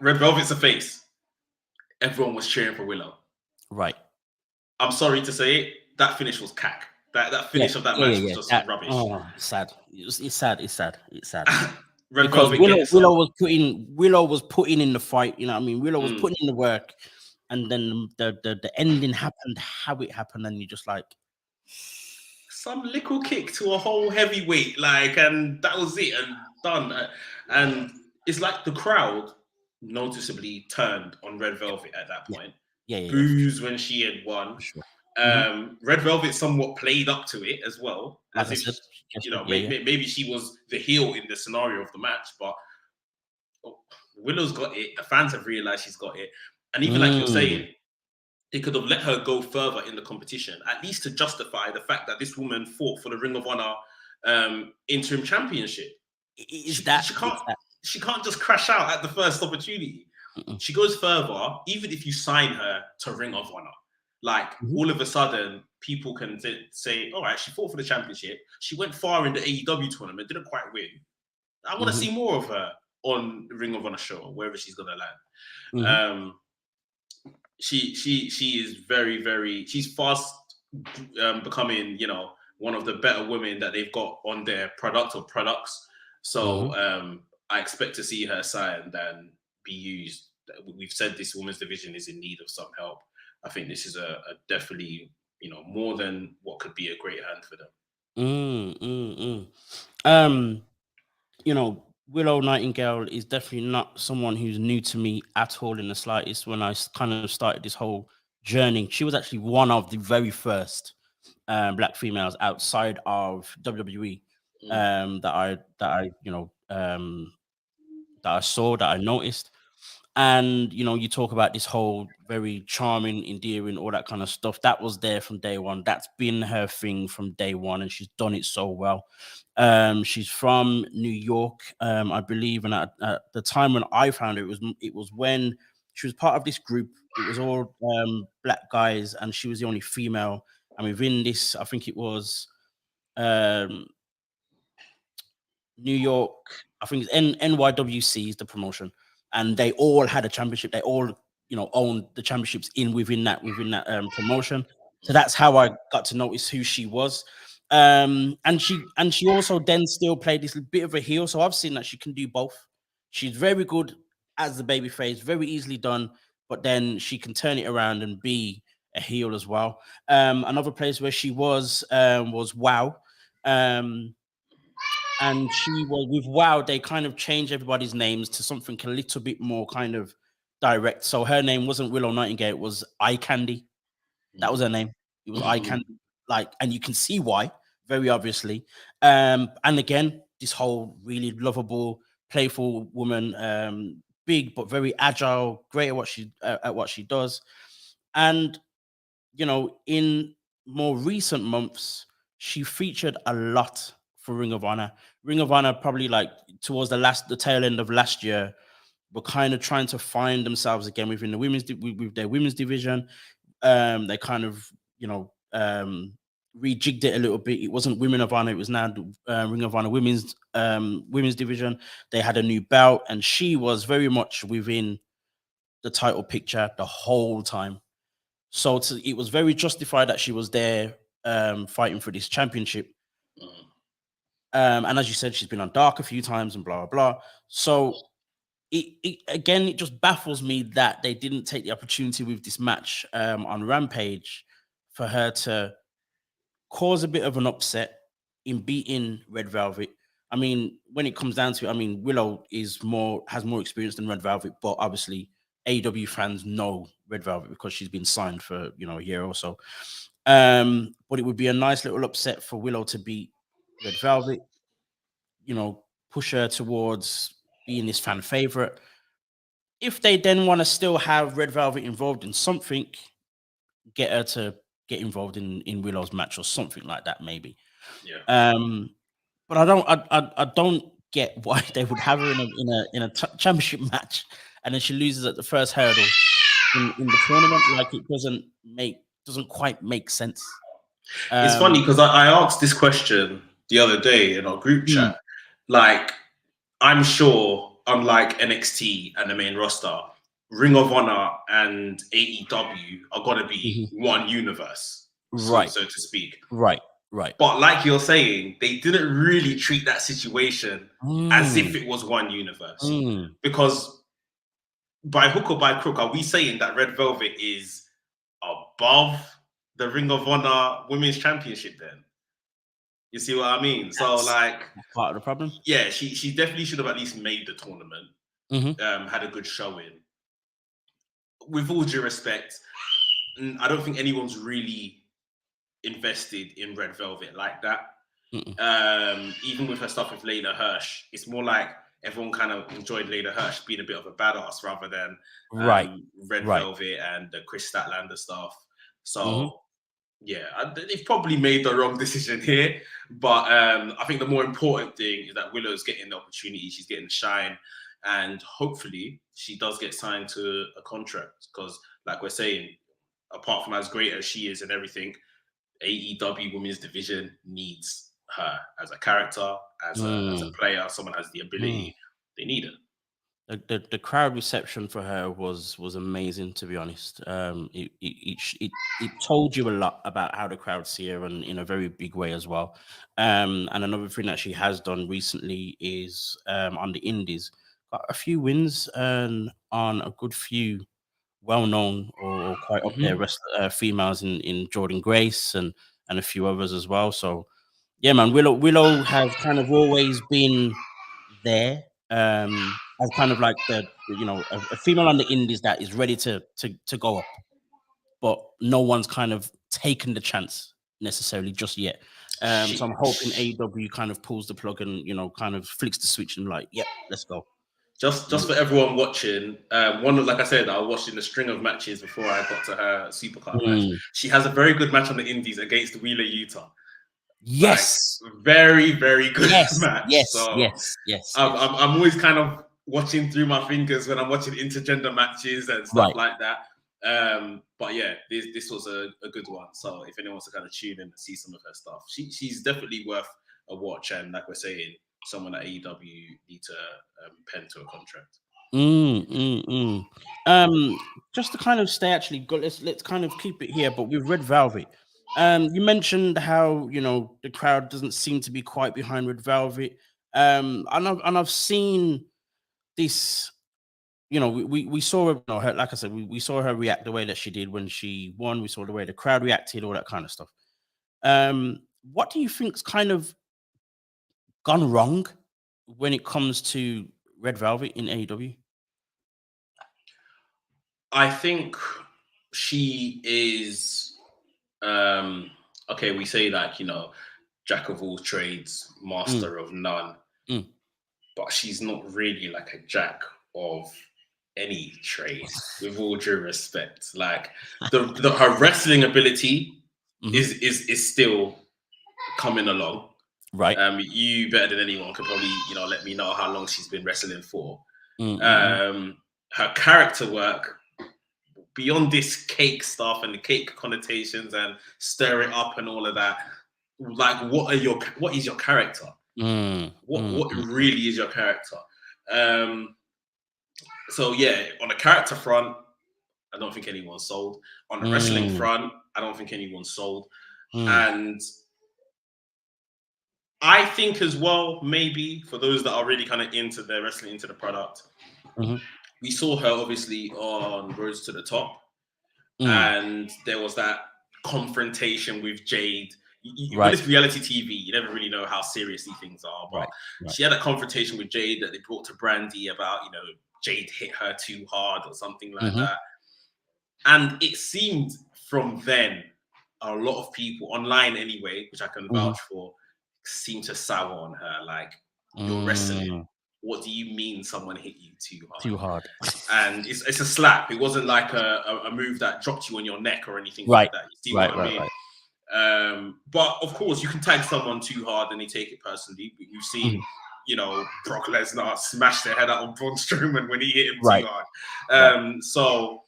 Red Velvet's a face. Everyone was cheering for Willow. Right. I'm sorry to say it, that finish was cack. That finish of that match was just rubbish. Oh, sad. It's sad. Red because Velvet Willow was putting in the fight. You know what I mean? Willow was putting in the work, and then the ending happened how it happened, and you just like some little kick to a whole heavyweight, like, and that was it, and done. And it's like the crowd noticeably turned on Red Velvet at that point. Boos when she had won. Sure. Red Velvet somewhat played up to it as well, as if maybe she was the heel in the scenario of the match. But Willow's got it. The fans have realized she's got it, and even like you're saying, they could have let her go further in the competition, at least to justify the fact that this woman fought for the Ring of Honor interim championship. She can't just crash out at the first opportunity. She goes further, even if you sign her to Ring of Honor. Like, all of a sudden, people can say, all right, she fought for the championship. She went far in the AEW tournament, didn't quite win. I want to see more of her on the Ring of Honor show, wherever she's going to land. She is very, very, she's fast becoming, one of the better women that they've got on their product or products. So I expect to see her signed and be used. We've said this women's division is in need of some help. I think this is a definitely, more than what could be a great hand for them. Willow Nightingale is definitely not someone who's new to me at all in the slightest. When I kind of started this whole journey, she was actually one of the very first black females outside of WWE that I saw, that I noticed. And you talk about this whole very charming, endearing, all that kind of stuff. That was there from day one. That's been her thing from day one, and she's done it so well. She's from New York, I believe, and at the time when I found her, it was when she was part of this group. It was all black guys, and she was the only female. And within this, I think it was New York. I think it's NYWC is the promotion, and they all had a championship. They all, owned the championships within that promotion. So that's how I got to notice who she was. And she also then still played this bit of a heel. So I've seen that she can do both. She's very good as the baby face, very easily done, but then she can turn it around and be a heel as well. Another place where she was WoW. And she was with WoW, they kind of changed everybody's names to something a little bit more kind of direct. So her name wasn't Willow Nightingale, it was Eye Candy. That was her name. It was Eye Candy. And you can see why, very obviously. And again, this whole really lovable, playful woman, big but very agile, great at what she does. And in more recent months, she featured a lot for Ring of Honor. Ring of Honor probably like towards the tail end of last year were kind of trying to find themselves again within the with their women's division. They kind of rejigged it a little bit. It wasn't Women of Honor, it was now Ring of Honor women's division. They had a new belt, and she was very much within the title picture the whole time. So it was very justified that she was there fighting for this championship. And as you said, she's been on Dark a few times and blah, blah, blah. So it just baffles me that they didn't take the opportunity with this match on Rampage for her to cause a bit of an upset in beating Red Velvet. I mean, when it comes down to it, Willow has more experience than Red Velvet, but obviously AEW fans know Red Velvet because she's been signed for a year or so. But it would be a nice little upset for Willow to beat Red Velvet, push her towards being this fan favorite. If they then want to still have Red Velvet involved in something, get her to get involved in Willow's match or something like that, maybe. Yeah. But I don't get why they would have her in a championship match and then she loses at the first hurdle in the tournament. Like, it doesn't quite make sense. It's funny because I asked this question the other day in our group chat. Like, I'm sure, unlike NXT and the main roster, Ring of Honor and AEW are going to be one universe, so to speak. Right. But like you're saying, they didn't really treat that situation as if it was one universe. Because by hook or by crook, are we saying that Red Velvet is above the Ring of Honor Women's Championship then? You see what I mean? So, like, part of the problem. Yeah, she definitely should have at least made the tournament. Had a good showing. With all due respect, I don't think anyone's really invested in Red Velvet like that. Even with her stuff with Layla Hirsch, it's more like everyone kind of enjoyed Layla Hirsch being a bit of a badass rather than Red Velvet and the Chris Statlander stuff. So yeah, they've probably made the wrong decision here. But I think the more important thing is that Willow's getting the opportunity, she's getting the shine, and hopefully she does get signed to a contract. Because, like we're saying, apart from as great as she is and everything, AEW Women's Division needs her as a character, as a player. Someone has the ability. They need her. The crowd reception for her was amazing, to be honest. It told you a lot about how the crowd see her, and in a very big way as well. And another thing that she has done recently is on the indies, got a few wins on a good few well-known or quite up there females in Jordan Grace and a few others as well. So yeah, man, Willow has kind of always been there. As kind of like a female on the indies that is ready to go up, but no one's kind of taken the chance necessarily just yet. So I'm hoping AEW kind of pulls the plug and kind of flicks the switch and like, yep, let's go. Just for everyone watching, like I said, I was watching the string of matches before I got to her Supercard match. She has a very good match on the indies against Wheeler Yuta. Yes, like, very, very good match. Yes. I'm always kind of watching through my fingers when I'm watching intergender matches and stuff like that. But yeah, this was a good one. So if anyone wants to kind of tune in and see some of her stuff, she's definitely worth a watch. And like we're saying, someone at AEW need to pen to a contract. Just to kind of stay, let's kind of keep it here, but with Red Velvet. You mentioned how the crowd doesn't seem to be quite behind Red Velvet. And I've seen this. We saw her, like I said, we saw her react the way that she did when she won. We saw the way the crowd reacted, all that kind of stuff. What do you think's kind of gone wrong when it comes to Red Velvet in AEW? I think she is okay. We say like jack of all trades, master of none, but she's not really like a jack of any trade. With all due respect, like her wrestling ability is still coming along. Right. You better than anyone could probably let me know how long she's been wrestling for. Her character work, beyond this cake stuff and the cake connotations and stir it up and all of that, like what is your character? What really is your character? So yeah, on the character front, I don't think anyone's sold. On the wrestling front, I don't think anyone's sold. And I think as well, maybe for those that are really kind of into their wrestling, into the product, we saw her obviously on Road to the Top, and there was that confrontation with Jade. When it's reality TV, you never really know how seriously things are. But she had a confrontation with Jade that they brought to Brandy about, Jade hit her too hard or something like that. And it seemed from then, a lot of people online anyway, which I can vouch for, seem to sour on her. Like, you're wrestling. What do you mean someone hit you too hard? And it's a slap. It wasn't like a move that dropped you on your neck or anything like that. You see what I mean? But of course, you can tag someone too hard and they take it personally. But you've seen Brock Lesnar smashed the head out of Braun Strowman when he hit him Right. too hard. So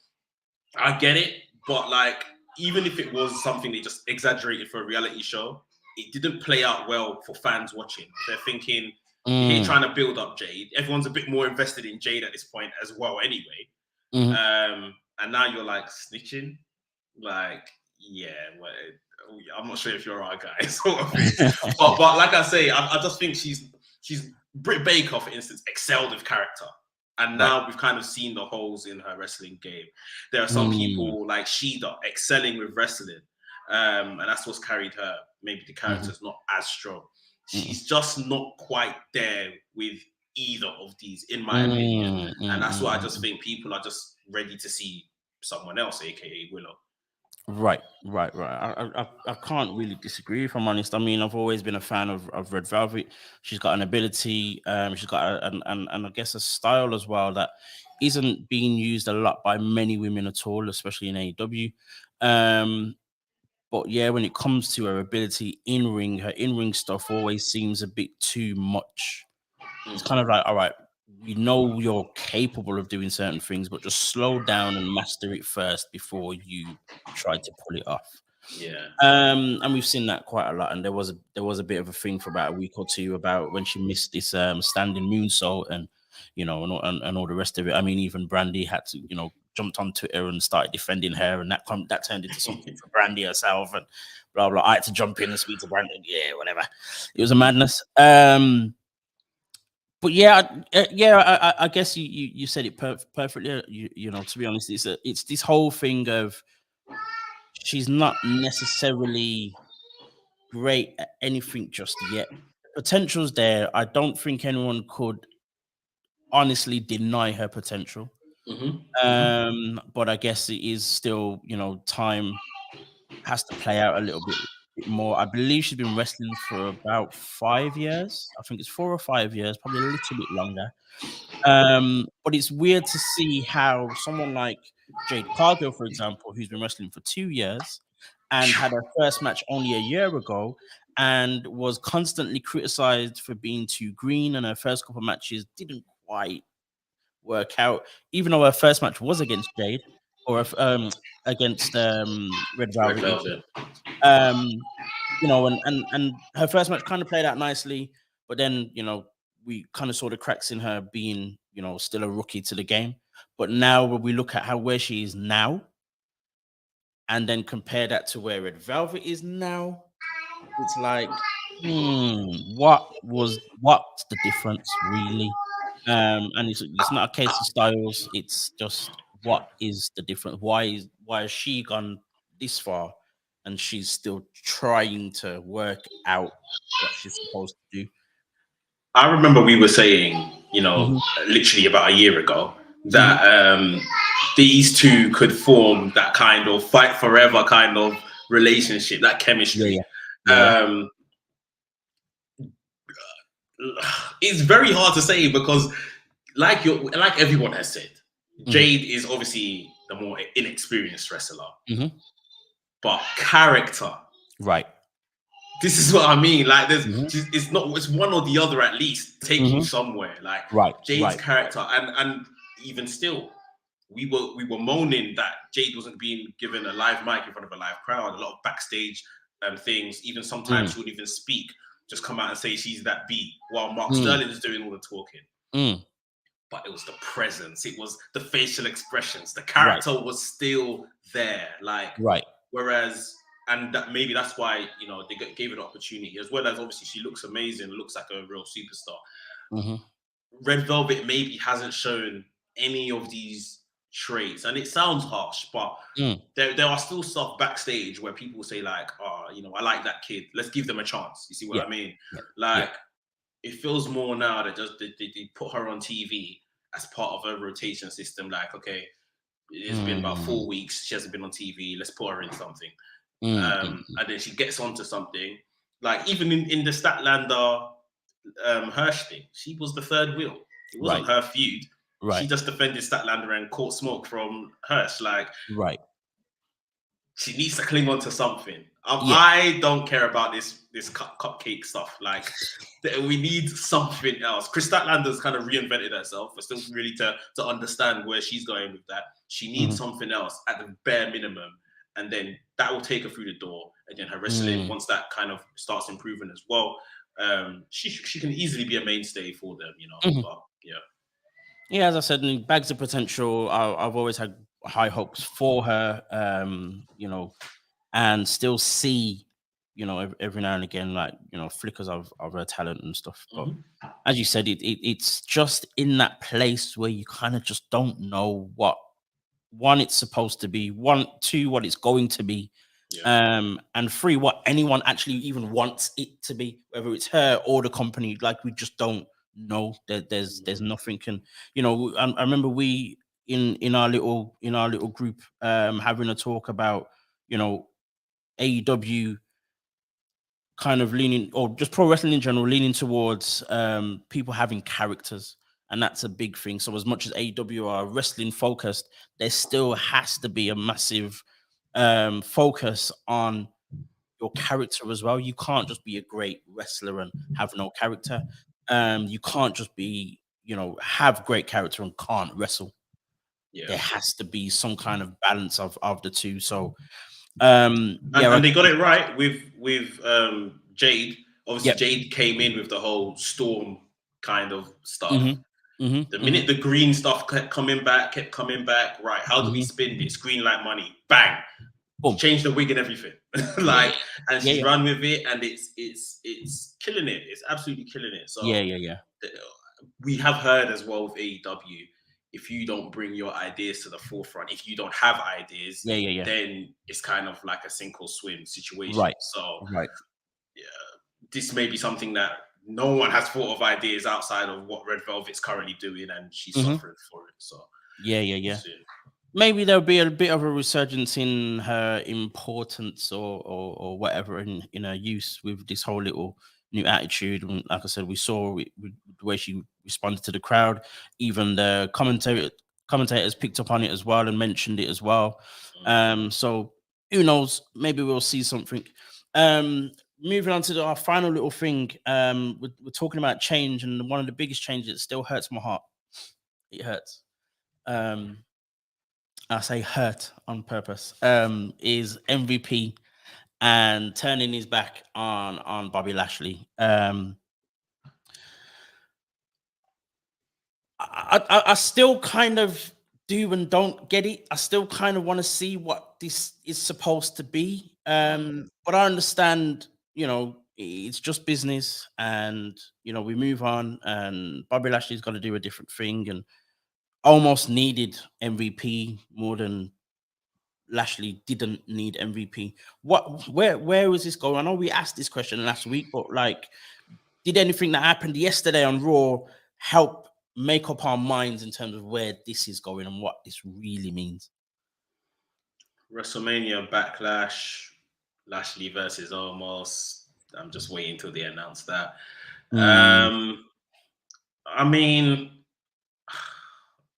I get it, but like, even if it was something they just exaggerated for a reality show, it didn't play out well for fans watching. They're thinking, you're here trying to build up Jade. Everyone's a bit more invested in Jade at this point as well anyway. And now you're like snitching. Like, yeah, well, I'm not sure if you're our guy, sort of thing. but like I say, I just think she's Britt Baker, for instance, excelled with character. And now we've kind of seen the holes in her wrestling game. There are some people like Shida excelling with wrestling. And that's what's carried her. Maybe the character's not as strong. She's just not quite there with either of these, in my opinion. And that's why I just think people are just ready to see someone else, aka Willow. Right. I can't really disagree, if I'm honest. I mean, I've always been a fan of Red Velvet. She's got an ability, she's got and I guess a style as well that isn't being used a lot by many women at all, especially in AEW. But yeah, when it comes to her ability in ring, her in-ring stuff always seems a bit too much. It's kind of like, all right, we know you're capable of doing certain things, but just slow down and master it first before you try to pull it off. Yeah. And we've seen that quite a lot. And there was a bit of a thing for about a week or two about when she missed this standing moonsault and and all the rest of it. I mean, even Brandy had to, jumped on Twitter and started defending her, and that turned into something for Brandy herself and blah blah. I had to jump in and speak to Brandy. Yeah, whatever. It was a madness. But yeah, I guess you said it perfectly. To be honest, it's this whole thing of she's not necessarily great at anything just yet. Potential's there. I don't think anyone could honestly deny her potential. But I guess it is still, time has to play out a little bit more. I believe she's been wrestling for about 5 years. I think it's 4 or 5 years, probably a little bit longer. But it's weird to see how someone like Jade Cargill, for example, who's been wrestling for 2 years and had her first match only a year ago and was constantly criticized for being too green, and her first couple of matches didn't quite work out, even though her first match was against Jade or against Red Velvet. And her first match kind of played out nicely, but then we kind of saw the cracks in her being still a rookie to the game. But now when we look at where she is now and then compare that to where Red Velvet is now, it's like, what's the difference really? And it's not a case of styles. It's just, what is the difference? Why has she gone this far and she's still trying to work out what she's supposed to do? I remember we were saying, literally about a year ago, that these two could form that kind of fight forever kind of relationship, that chemistry. It's very hard to say because, like everyone has said, Jade is obviously the more inexperienced wrestler, but character, right? This is what I mean. Like, it's one or the other at least taking you somewhere. Like, Jade's character, and even still, we were moaning that Jade wasn't being given a live mic in front of a live crowd. A lot of backstage things. Even sometimes she wouldn't even speak. Just come out and say she's that beat while Mark Sterling is doing all the talking. But it was the presence. It was the facial expressions. The character was still there. Whereas, and maybe that's why they gave it an opportunity, as well as obviously she looks amazing, looks like a real superstar. Red Velvet maybe hasn't shown any of these traits, and it sounds harsh, but there are still stuff backstage where people say like, I like that kid, let's give them a chance. You see what I mean? It feels more now that just they put her on TV as part of a rotation system. Like, okay, it's been about 4 weeks, she hasn't been on TV, let's put her in something. And then she gets onto something. Like, even in the Statlander Hirsch thing, she was the third wheel. It wasn't her feud. She just defended Statlander and caught smoke from Hirsch. she needs to cling on to something. Yeah. I don't care about this cupcake stuff. Like, we need something else. Chris Statlander's kind of reinvented herself. We're still really to understand where she's going with that. She needs something else at the bare minimum, and then that will take her through the door. And then her wrestling, once that kind of starts improving as well, she can easily be a mainstay for them, you know. But yeah. Yeah, as I said, in Bags of Potential, I've always had high hopes for her, you know, and still see, you know, every now and again, like, you know, flickers of her talent and stuff. But as you said, it's just in that place where you kind of just don't know what, one, it's supposed to be, two, what it's going to be, and three, what anyone actually even wants it to be, whether it's her or the company. Like, we just don't know. There's nothing. And you know, I remember we in our little group having a talk about, you know, AEW kind of leaning, or just pro wrestling in general, leaning towards people having characters. And that's a big thing. So as much as AEW are wrestling focused, there still has to be a massive focus on your character as well. You can't just be a great wrestler and have no character. You can't just be, you know, have great character and can't wrestle. There has to be some kind of balance of the two. So and they got it right with Jade. Obviously, Jade came in with the whole Storm kind of stuff. The minute the green stuff kept coming back, right? How do we spin this? Green like money, bang! Boom. Change the wig and everything, like, and she's run with it, and it's killing it. It's absolutely killing it. So we have heard as well with AEW, if you don't bring your ideas to the forefront, if you don't have ideas, then it's kind of like a sink or swim situation. Right. So this may be something that no one has thought of ideas outside of what Red Velvet's currently doing, and she's suffering for it. So maybe there'll be a bit of a resurgence in her importance or whatever in her use with this whole little new attitude. And like I said, we saw with the way she responded to the crowd. Even the commentators picked up on it as well and mentioned it as well. So who knows? Maybe we'll see something. Moving on to our final little thing, we're talking about change, and one of the biggest changes that still hurts my heart. It hurts. I say hurt on purpose. Is MVP and turning his back on Bobby Lashley. I still kind of do and don't get it. I still kind of want to see what this is supposed to be. But I understand, you know, it's just business, and you know, we move on, and Bobby Lashley's got to do a different thing, and almost needed MVP more than Lashley didn't need MVP. Where was this going? I know we asked this question last week, but like, did anything that happened yesterday on Raw help make up our minds in terms of where this is going and what this really means? WrestleMania Backlash, Lashley versus Omos. I'm just waiting till they announce that. I mean,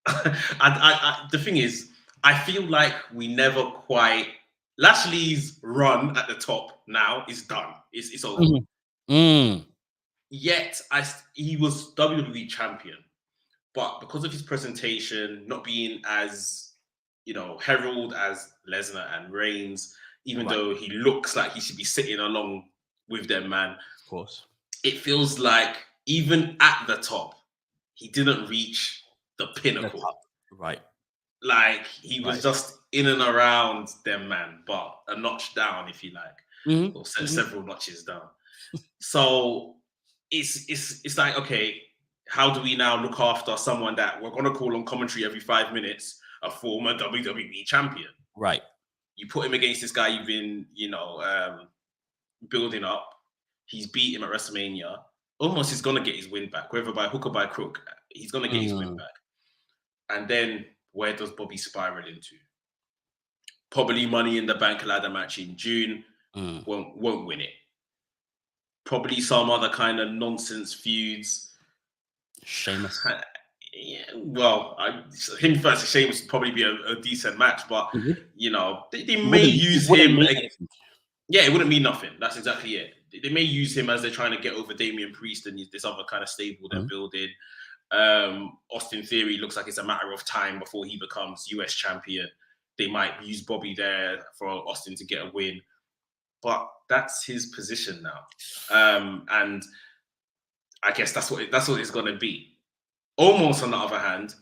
the thing is, I feel like we never quite. Lashley's run at the top now is done. It's over. Yet he was WWE champion, but because of his presentation not being as, you know, heralded as Lesnar and Reigns, even though he looks like he should be sitting along with them, man. Of course, it feels like even at the top, he didn't reach the pinnacle. Right. Like, he was just in and around them, man, but a notch down, if you like, or several notches down. So it's like, okay, how do we now look after someone that we're gonna call on commentary every 5 minutes, a former WWE champion? Right. You put him against this guy you've been, you know, building up. He's beat him at WrestleMania. Almost is gonna get his win back, whether by hook or by crook. He's gonna get his win back. And then where does Bobby spiral into? Probably Money in the Bank ladder match in June. Won't win it. Probably some other kind of nonsense feuds. Sheamus. Yeah, well, him versus Sheamus would probably be a decent match, but you know, they may use him. Yeah, it wouldn't mean nothing. That's exactly it. They may use him as they're trying to get over Damian Priest and this other kind of stable they're building. Austin Theory looks like it's a matter of time before he becomes US champion. They might use Bobby there for Austin to get a win, but that's his position now. And I guess that's what it's going to be. Almost on the other hand,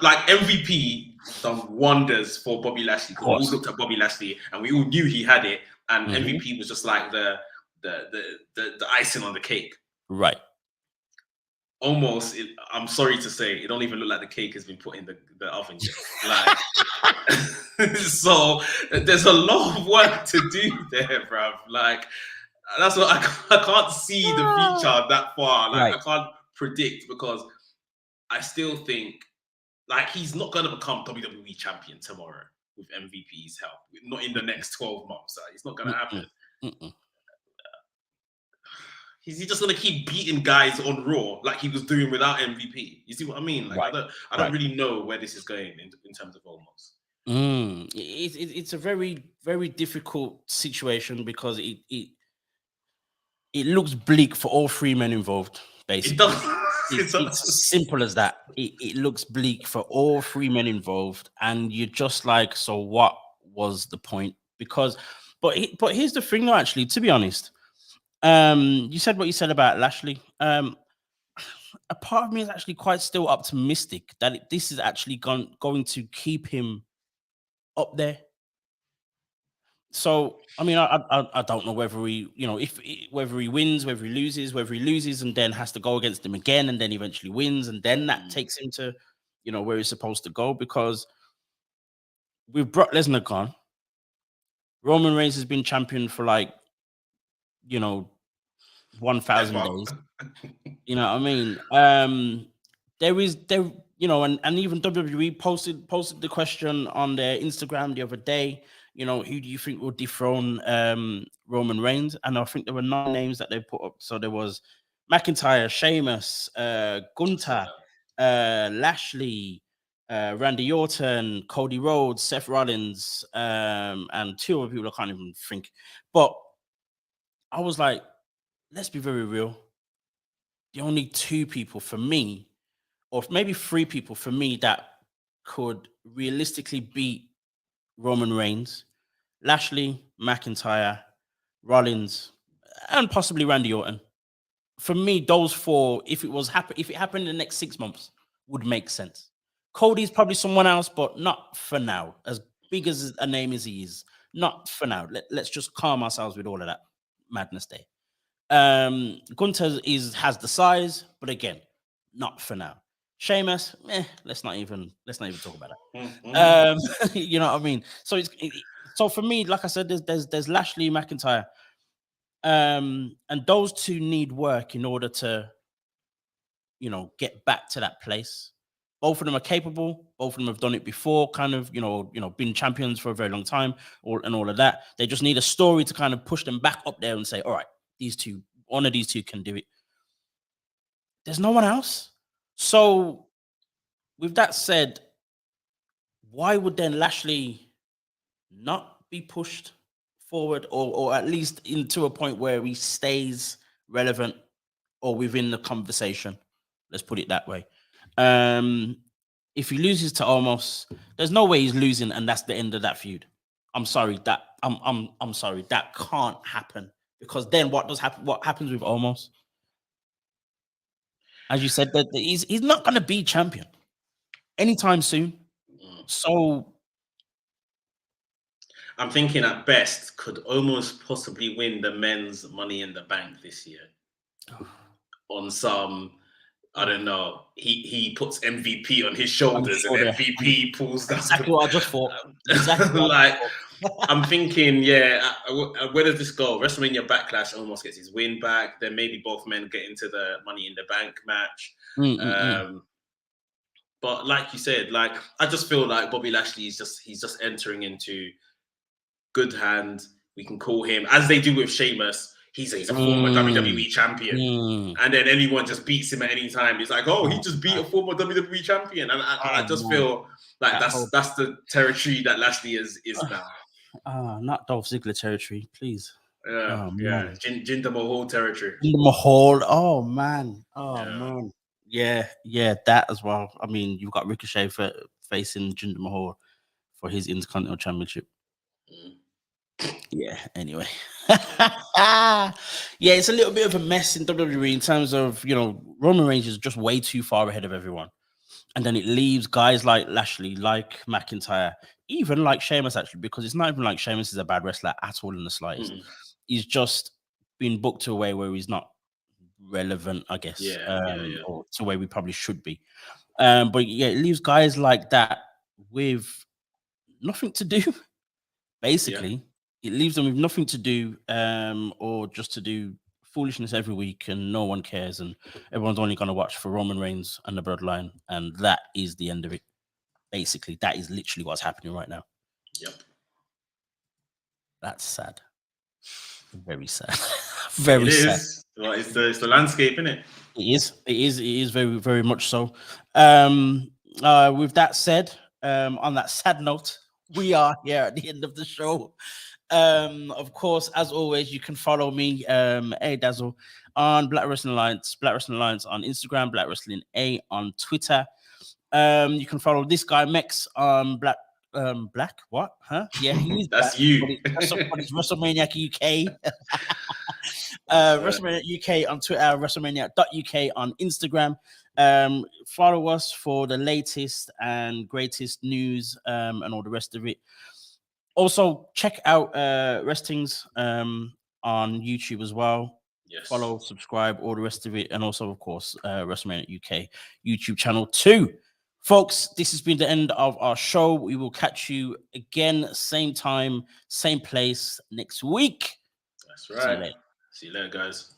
like MVP done wonders for Bobby Lashley. We all looked at Bobby Lashley and we all knew he had it, and MVP was just like the icing on the cake. Right. Almost, I'm sorry to say, it don't even look like the cake has been put in the oven yet. Like, so there's a lot of work to do there, bruv. Like, that's what I can't see the future that far. Like, I can't predict because I still think like he's not going to become WWE champion tomorrow with MVP's help. Not in the next 12 months. It's not going to happen. He's just going to keep beating guys on Raw like he was doing without MVP. You see what I mean? Like I don't really know where this is going in terms of almost. It's a very, very difficult situation because it looks bleak for all three men involved, basically. It's as simple as that. It looks bleak for all three men involved, and you're just like, so what was the point? Because, but here's the thing, though. Actually, to be honest, you said what you said about Lashley. A part of me is actually quite still optimistic that this is actually going to keep him up there. So, I mean, I don't know whether whether he wins, whether he loses, and then has to go against him again, and then eventually wins, and then that takes him to, where he's supposed to go. Because with Brock Lesnar gone, Roman Reigns has been champion for 1,000 days. You know what I mean? And even WWE posted the question on their Instagram the other day. Who do you think will dethrone Roman Reigns? And I think there were 9 names that they put up. So there was McIntyre, Sheamus, Gunther, Lashley, Randy Orton, Cody Rhodes, Seth Rollins, and 2 other people I can't even think. But I was like, let's be very real. The only 2 people for me, or maybe 3 people for me that could realistically beat Roman Reigns: Lashley, McIntyre, Rollins, and possibly Randy Orton. For me, those 4, if it happened in the next 6 months, would make sense. Cody's probably someone else, but not for now. As big as a name as he is, not for now. Let's just calm ourselves with all of that madness there. Gunther has the size, but again, not for now. Sheamus, let's not even talk about that. You know what I mean? So so for me, like I said, there's Lashley, McIntyre, and those 2 need work in order to, get back to that place. Both of them are capable. Both of them have done it before, kind of, been champions for a very long time, and all of that. They just need a story to kind of push them back up there and say, all right, one of these 2 can do it. There's no one else. So, with that said, why would then Lashley not be pushed forward, or at least into a point where he stays relevant or within the conversation? Let's put it that way. If he loses to Omos, there's no way he's losing, and that's the end of that feud. I'm sorry, I'm sorry, that can't happen. Because then what happens with Omos? As you said, that he's not going to be champion anytime soon. So I'm thinking at best could almost possibly win the men's Money in the Bank this year. On some, I don't know, he puts MVP on his shoulders and MVP pulls down. Exactly what I just thought. I'm thinking, where does this go? WrestleMania Backlash almost gets his win back. Then maybe both men get into the Money in the Bank match. But like you said, I just feel like Bobby Lashley he's just entering into good hand. We can call him, as they do with Sheamus, he's a former WWE champion. And then anyone just beats him at any time. It's like, oh, he just beat a former WWE champion. And I just feel like that's the territory that Lashley is now. Not Dolph Ziggler territory, please. Yeah, Jinder Mahal territory. Jinder Mahal. Oh man. Yeah, that as well. I mean, you've got Ricochet facing Jinder Mahal for his Intercontinental Championship. Yeah, anyway. Yeah, it's a little bit of a mess in WWE in terms of, Roman Reigns is just way too far ahead of everyone. And then it leaves guys like Lashley, like McIntyre, even like Sheamus, actually, because it's not even like Sheamus is a bad wrestler at all in the slightest. He's just been booked to a way where he's not relevant, I guess, or to where we probably should be. But yeah, it leaves guys like that with nothing to do, basically. It leaves them with nothing to do, or just to do foolishness every week, and no one cares, and everyone's only going to watch for Roman Reigns and the Bloodline, and that is the end of it. Basically, that is literally what's happening right now. Yep. That's sad. Very sad. Very sad. Well, it's the landscape, isn't it? It is very, very much so. With that said, on that sad note, we are here at the end of the show. Of course, as always, you can follow me, A Dazzle, on Black Wrestling Alliance on Instagram, Black Wrestling A on Twitter. You can follow this guy Mex on Black. What? Huh? Yeah, he's that's black, you. But it's WrestleMania UK. WrestleMania UK on Twitter, WrestleMania.uk on Instagram. Follow us for the latest and greatest news and all the rest of it. Also, check out Restings on YouTube as well. Yes. Follow, subscribe, all the rest of it. And also, of course, WrestleMania UK YouTube channel too. Folks, this has been the end of our show. We will catch you again, same time, same place next week. That's right. See you later, guys.